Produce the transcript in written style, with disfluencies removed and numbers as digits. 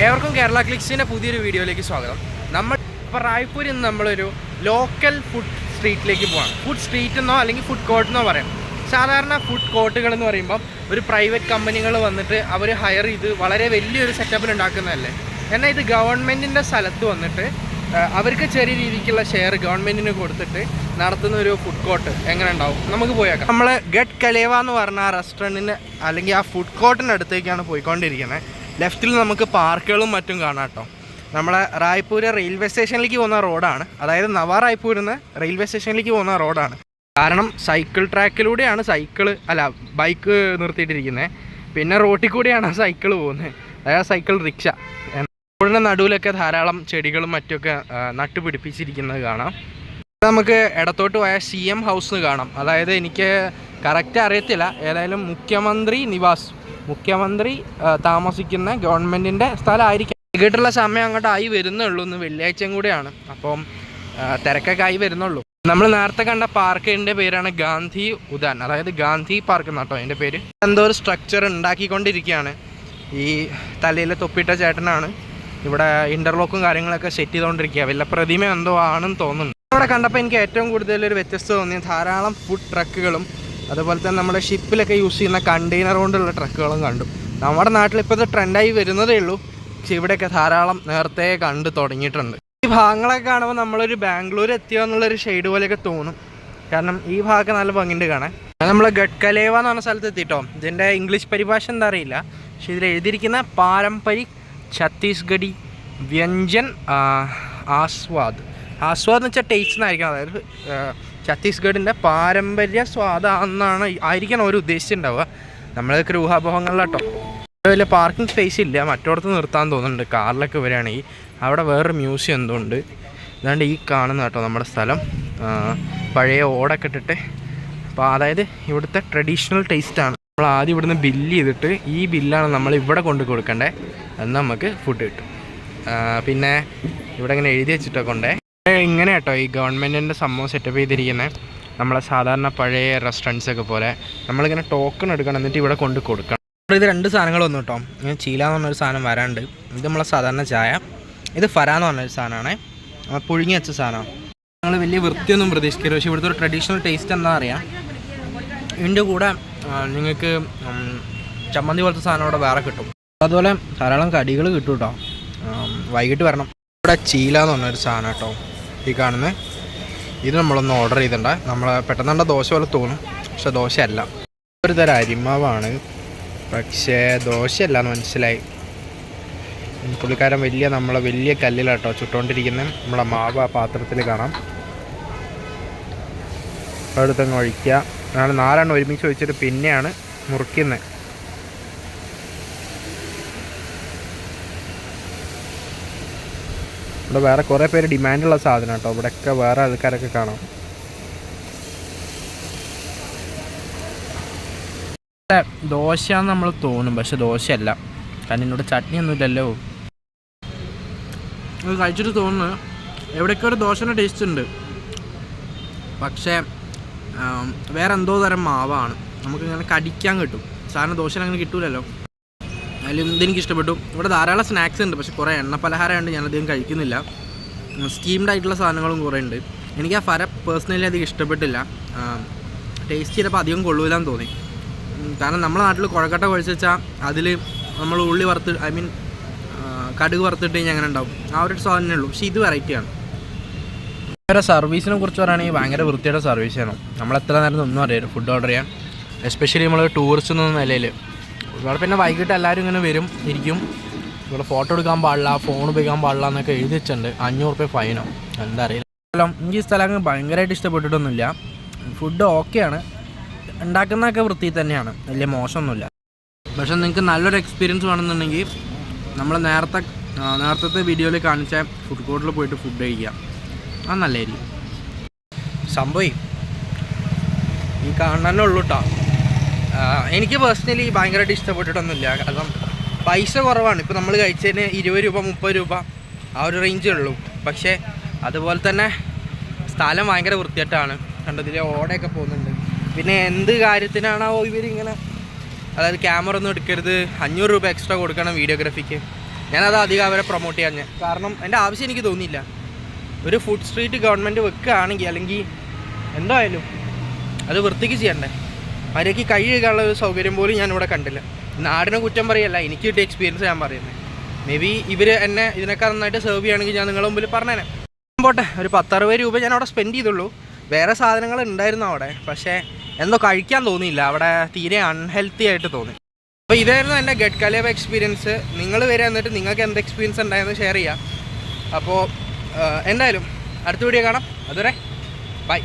ഏവർക്കും കേരള ക്ലിക്സിൻ്റെ പുതിയൊരു വീഡിയോയിലേക്ക് സ്വാഗതം. ഇപ്പോൾ റായ്പൂരിൽ നിന്ന് നമ്മളൊരു ലോക്കൽ ഫുഡ് സ്ട്രീറ്റിലേക്ക് പോകാം. ഫുഡ് സ്ട്രീറ്റ് എന്നോ അല്ലെങ്കിൽ ഫുഡ് കോർട്ട് എന്നോ പറയാം. സാധാരണ ഫുഡ് കോർട്ടുകൾ എന്ന് പറയുമ്പം ഒരു പ്രൈവറ്റ് കമ്പനികൾ വന്നിട്ട് അവർ ഹയർ ചെയ്ത് വളരെ വലിയൊരു സെറ്റപ്പിൽ ഉണ്ടാക്കുന്നതല്ലേ. എന്നാൽ ഇത് ഗവൺമെൻറ്റിൻ്റെ സ്ഥലത്ത് വന്നിട്ട് അവർക്ക് ചെറിയ രീതിക്കുള്ള ഷെയർ ഗവൺമെൻറ്റിന് കൊടുത്തിട്ട് നടത്തുന്ന ഒരു ഫുഡ് കോർട്ട് എങ്ങനെ ഉണ്ടാവും നമുക്ക് പോയേക്കാം. നമ്മൾ ഗട്ട് കലേവ എന്ന് പറഞ്ഞ ആ റെസ്റ്റോറൻറ്റിന് അല്ലെങ്കിൽ ആ ഫുഡ് കോർട്ടിൻ്റെ അടുത്തേക്കാണ് പോയിക്കൊണ്ടിരിക്കുന്നത്. ലെഫ്റ്റിൽ നമുക്ക് പാർക്കുകളും മറ്റും കാണാം കേട്ടോ. നമ്മളെ റായ്പൂർ റെയിൽവേ സ്റ്റേഷനിലേക്ക് പോകുന്ന റോഡാണ്, അതായത് നവാ റായ്പൂരിൽ നിന്ന് റെയിൽവേ സ്റ്റേഷനിലേക്ക് പോകുന്ന റോഡാണ്. കാരണം സൈക്കിൾ ട്രാക്കിലൂടെയാണ് ബൈക്ക് നിർത്തിയിട്ടിരിക്കുന്നത്. പിന്നെ റോട്ടിൽ കൂടെയാണ് സൈക്കിൾ പോകുന്നത്, അതായത് സൈക്കിൾ റിക്ഷ. റോഡിൻ്റെ നടുവിലൊക്കെ ധാരാളം ചെടികളും മറ്റൊക്കെ നട്ടുപിടിപ്പിച്ചിരിക്കുന്നത് കാണാം. നമുക്ക് ഇടത്തോട്ട് പോയ CM ഹൗസ് കാണാം. അതായത് എനിക്ക് കറക്റ്റ് അറിയത്തില്ല, ഏതായാലും മുഖ്യമന്ത്രി താമസിക്കുന്ന ഗവൺമെൻറ്റിൻ്റെ സ്ഥലമായിരിക്കും. വൈകിട്ടുള്ള സമയം അങ്ങോട്ടായി വരുന്നുള്ളൂ. ഇന്ന് വെള്ളിയാഴ്ചയും കൂടെയാണ്, അപ്പം തിരക്കൊക്കെ ആയി വരുന്നുള്ളൂ. നമ്മൾ നേരത്തെ കണ്ട പാർക്കിൻ്റെ പേരാണ് ഗാന്ധി ഉദ്യാൻ, അതായത് ഗാന്ധി പാർക്ക് എന്നാട്ടോ അതിൻ്റെ പേര്. എന്തോ ഒരു സ്ട്രക്ചർ ഉണ്ടാക്കിക്കൊണ്ടിരിക്കുകയാണ്. ഈ തലയിൽ തൊപ്പിട്ട ചേട്ടനാണ് ഇവിടെ ഇൻ്റർലോക്കും കാര്യങ്ങളൊക്കെ സെറ്റ് ചെയ്തുകൊണ്ടിരിക്കുക. വല്ല പ്രതിമ എന്തോ ആണെന്ന് തോന്നുന്നു. ഇവിടെ കണ്ടപ്പോൾ എനിക്ക് ഏറ്റവും കൂടുതൽ ഒരു വ്യത്യസ്തത തോന്നിയത് ധാരാളം ഫുഡ് ട്രക്കുകളും അതുപോലെ തന്നെ നമ്മുടെ ഷിപ്പിലൊക്കെ യൂസ് ചെയ്യുന്ന കണ്ടെയ്നർ കൊണ്ടുള്ള ട്രക്കുകളും കണ്ടു. നമ്മുടെ നാട്ടിൽ ഇപ്പോൾ ഇത് ട്രെൻഡായി വരുന്നതേ ഉള്ളൂ, പക്ഷെ ഇവിടെയൊക്കെ ധാരാളം നേരത്തെ കണ്ടു തുടങ്ങിയിട്ടുണ്ട്. ഈ ഭാഗങ്ങളൊക്കെ കാണുമ്പോൾ നമ്മളൊരു ബാംഗ്ലൂർ എത്തിയോ എന്നുള്ളൊരു ഷെയ്ഡ് പോലെയൊക്കെ തോന്നും. കാരണം ഈ ഭാഗമൊക്കെ നല്ല ഭംഗിയുണ്ട് കാണാൻ. നമ്മൾ ഗട്ട് കലേവ എന്ന് പറഞ്ഞ സ്ഥലത്ത് എത്തിയിട്ടോ. ഇതിൻ്റെ ഇംഗ്ലീഷ് പരിഭാഷ എന്താ അറിയില്ല, പക്ഷെ ഇതിൽ എഴുതിയിരിക്കുന്ന പാരമ്പരിക് ഛത്തീസ്ഗഡി വ്യഞ്ജൻ ആസ്വാദ് എന്ന് വെച്ചാൽ ടേസ്റ്റ് എന്നായിരിക്കും. അതായത് ഛത്തീസ്ഗഡിൻ്റെ പാരമ്പര്യ സ്വാദാണെന്നാണ് ആയിരിക്കണം അവർ ഉദ്ദേശിച്ചിട്ടുണ്ടാവുക. നമ്മളൊക്കെ ഊഹാപോഹങ്ങളിലാട്ടോ. വലിയ പാർക്കിംഗ് സ്പേസ് ഇല്ല, മറ്റോടത്ത് നിർത്താൻ തോന്നുന്നുണ്ട്. കാറിലൊക്കെ വരികയാണെങ്കിൽ അവിടെ വേറൊരു മ്യൂസിയം എന്തുണ്ട്. അതാണ്ട് ഈ കാണുന്ന കേട്ടോ നമ്മുടെ സ്ഥലം. പഴയ ഓടൊക്കെ ഇട്ടിട്ട്, അപ്പോൾ അതായത് ഇവിടുത്തെ ട്രഡീഷണൽ ടേസ്റ്റാണ്. നമ്മൾ ആദ്യം ഇവിടുന്ന് ബില്ല് ചെയ്തിട്ട് ഈ ബില്ലാണ് നമ്മൾ ഇവിടെ കൊണ്ട് കൊടുക്കേണ്ടത്, എന്നാൽ നമുക്ക് ഫുഡ് കിട്ടും. പിന്നെ ഇവിടെ ഇങ്ങനെ എഴുതി വെച്ചിട്ടൊക്കെ ഉണ്ടേ. ഇങ്ങനെ കേട്ടോ ഈ ഗവൺമെൻറ്റിൻ്റെ സംഭവം സെറ്റപ്പ് ചെയ്തിരിക്കുന്നത്. നമ്മളെ സാധാരണ പഴയ റെസ്റ്റോറൻറ്റ്സൊക്കെ പോലെ നമ്മളിങ്ങനെ ടോക്കൺ എടുക്കണം, എന്നിട്ട് ഇവിടെ കൊണ്ട് കൊടുക്കണം. ഇത് രണ്ട് സാധനങ്ങൾ വന്നു കേട്ടോ. ഇങ്ങനെ ചീല എന്ന് പറഞ്ഞൊരു സാധനം വരാണ്ട്. ഇത് നമ്മളെ സാധാരണ ചായ. ഇത് ഫര എന്ന് പറഞ്ഞൊരു സാധനമാണ്, പുഴുങ്ങി വെച്ച സാധനമാണ്. ഞങ്ങൾ വലിയ വൃത്തിയൊന്നും പ്രതീക്ഷിക്കരുത്, പക്ഷേ ഇവിടുത്തെ ഒരു ട്രഡീഷണൽ ടേസ്റ്റ് എന്താ അറിയാം. ഇതിൻ്റെ കൂടെ നിങ്ങൾക്ക് ചമ്മന്തി പോലത്തെ സാധനം ഇവിടെ വേറെ കിട്ടും. അതുപോലെ ധാരാളം കടികൾ കിട്ടും കേട്ടോ. വൈകിട്ട് വരണം. ഇവിടെ ചീല എന്ന് പറഞ്ഞൊരു സാധനം കേട്ടോ ഈ കാണുന്നത്. ഇത് നമ്മളൊന്ന് ഓർഡർ ചെയ്തിട്ടുണ്ട്. നമ്മൾ പെട്ടെന്ന് ദോശ പോലെ തോന്നും, പക്ഷെ ദോശയല്ല. ഒരു തരം അരിമാവാണ്, പക്ഷേ ദോശയല്ല എന്ന് മനസ്സിലായി. പുള്ളിക്കാരൻ വലിയ കല്ലിലാട്ടോ ചുട്ടുകൊണ്ടിരിക്കുന്നത്. നമ്മളെ മാവ് ആ പാത്രത്തിൽ കാണാം. അടുത്തങ്ങ് ഒഴിക്കുക. ഞങ്ങൾ 4 ഒരുമിച്ച് ഒഴിച്ചിട്ട് പിന്നെയാണ് മുറിക്കുന്നത്. ഇവിടെ വേറെ കുറേ പേര് ഡിമാൻഡുള്ള സാധനം കേട്ടോ. ഇവിടെയൊക്കെ വേറെ ആൾക്കാരൊക്കെ കാണാം. ദോശയാന്ന് നമ്മൾ തോന്നും, പക്ഷെ ദോശയല്ല. കാരണം എന്നോട് ചട്നി ഒന്നുമില്ലല്ലോ. അത് കഴിച്ചിട്ട് തോന്നുന്നു എവിടെയൊക്കെ ഒരു ദോശയുടെ ടേസ്റ്റ് ഉണ്ട്, പക്ഷേ വേറെ എന്തോ തരം മാവാണ്. നമുക്കിങ്ങനെ കടിക്കാൻ കിട്ടും. സാധാരണ ദോശ അങ്ങനെ കിട്ടൂലല്ലോ. അതിലും ഇതെനിക്ക് ഇഷ്ടപ്പെട്ടു. ഇവിടെ ധാരാളം സ്നാക്സ് ഉണ്ട്, പക്ഷെ കുറേ എണ്ണ പലഹാരമുണ്ട്, ഞാനധികം കഴിക്കുന്നില്ല. സ്റ്റീംഡ് ആയിട്ടുള്ള സാധനങ്ങളും കുറേ ഉണ്ട്. എനിക്ക് ആ ഫര പേഴ്സണലി അധികം ഇഷ്ടപ്പെട്ടില്ല. ടേസ്റ്റ് ചെയ്തപ്പോൾ അധികം കൊള്ളൂലെന്ന് തോന്നി. കാരണം നമ്മുടെ നാട്ടിൽ കുഴക്കട്ട കുഴച്ച് വെച്ചാൽ അതിൽ നമ്മൾ ഉള്ളി കടുക് വറുത്തിട്ട് കഴിഞ്ഞാൽ അങ്ങനെ ഉണ്ടാവും. ആ ഒരു സാധനമേ ഉള്ളൂ, പക്ഷേ ഇത് വെറൈറ്റിയാണ്. വേറെ സർവീസിനെ കുറിച്ച് പറയുകയാണെങ്കിൽ ഭയങ്കര വൃത്തിയുടെ സർവീസ് ചെയ്യണം. നമ്മൾ എത്ര നേരം ഒന്നും അറിയാം ഫുഡ് ഓർഡർ ചെയ്യാൻ, എസ്പെഷ്യലി നമ്മൾ ടൂറിസ്റ്റ് എന്ന നിലയിൽ. ഇവിടെ പിന്നെ വൈകിട്ട് എല്ലാവരും ഇങ്ങനെ ഇരിക്കും. ഇവിടെ ഫോട്ടോ എടുക്കാൻ പാടില്ല, ഫോൺ ഉപയോഗിക്കാൻ പാടില്ല എന്നൊക്കെ എഴുതി വെച്ചിട്ടുണ്ട്. 500 രൂപ ഫൈനോ എന്താ അറിയില്ല. എനിക്ക് ഈ സ്ഥലം ഭയങ്കരമായിട്ട് ഇഷ്ടപ്പെട്ടിട്ടൊന്നുമില്ല. ഫുഡ് ഓക്കെയാണ്, ഉണ്ടാക്കുന്നതൊക്കെ വൃത്തി തന്നെയാണ്, വലിയ മോശമൊന്നുമില്ല. പക്ഷെ നിങ്ങൾക്ക് നല്ലൊരു എക്സ്പീരിയൻസ് വേണമെന്നുണ്ടെങ്കിൽ നമ്മൾ നേരത്തെ വീഡിയോയിൽ കാണിച്ച ഫുഡ് കോർട്ടിൽ പോയിട്ട് ഫുഡ് കഴിക്കുക, അത് നല്ലതായിരിക്കും. സംഭവം ഈ കാണാനേ ഉള്ളൂ കേട്ടോ. എനിക്ക് പേഴ്സണലി ഭയങ്കരമായിട്ട് ഇഷ്ടപ്പെട്ടിട്ടൊന്നുമില്ല. കാരണം പൈസ കുറവാണ്. ഇപ്പോൾ നമ്മൾ കഴിച്ചതിന് 20 രൂപ 30 രൂപ ആ ഒരു റേഞ്ചേ ഉള്ളൂ. പക്ഷേ അതുപോലെ തന്നെ സ്ഥലം ഭയങ്കര വൃത്തിയായിട്ടാണ്. കണ്ടതിലെ ഓടയൊക്കെ പോകുന്നുണ്ട്. പിന്നെ എന്ത് കാര്യത്തിനാണോ ഇവരിങ്ങനെ, അതായത് ക്യാമറ ഒന്നും എടുക്കരുത്, 500 രൂപ എക്സ്ട്രാ കൊടുക്കണം വീഡിയോഗ്രാഫിക്ക്. ഞാനത് അധികം അവരെ പ്രൊമോട്ട് ചെയ്യാൻ കാരണം എൻ്റെ ആവശ്യം എനിക്ക് തോന്നിയില്ല. ഒരു ഫുഡ് സ്ട്രീറ്റ് ഗവൺമെൻറ് വെക്കുകയാണെങ്കിൽ അല്ലെങ്കിൽ എന്തായാലും അത് വൃത്തിക്ക് ചെയ്യണ്ടേ. മര്യാദയ്ക്ക് കൈ കഴുകാനുള്ള ഒരു സൗകര്യം പോലും ഞാനിവിടെ കണ്ടില്ല. നാടിനെ കുറ്റം പറയല്ല, എനിക്ക് കിട്ടിയ എക്സ്പീരിയൻസ് ഞാൻ പറയുന്നത്. മേ ബി ഇവർ എന്നെ ഇതിനൊക്കെ നന്നായിട്ട് സെർവ് ചെയ്യുകയാണെങ്കിൽ ഞാൻ നിങ്ങളുടെ മുമ്പിൽ പറഞ്ഞേനെ. പോട്ടെ, ഒരു 10-60 രൂപ ഞാൻ അവിടെ സ്പെൻഡ് ചെയ്തുള്ളൂ. വേറെ സാധനങ്ങൾ ഉണ്ടായിരുന്നു അവിടെ, പക്ഷേ എന്തോ കഴിക്കാൻ തോന്നിയില്ല. അവിടെ തീരെ അൺഹെൽത്തി ആയിട്ട് തോന്നി. അപ്പോൾ ഇതായിരുന്നു എൻ്റെ ഗഡ് കലേബ എക്സ്പീരിയൻസ്. നിങ്ങൾ വരെ എന്നിട്ട് നിങ്ങൾക്ക് എന്ത് എക്സ്പീരിയൻസ് ഉണ്ടായെന്ന് ഷെയർ ചെയ്യാം. അപ്പോൾ എന്തായാലും അടുത്ത വീഡിയോ കാണാം. അതുവരെ ബൈ.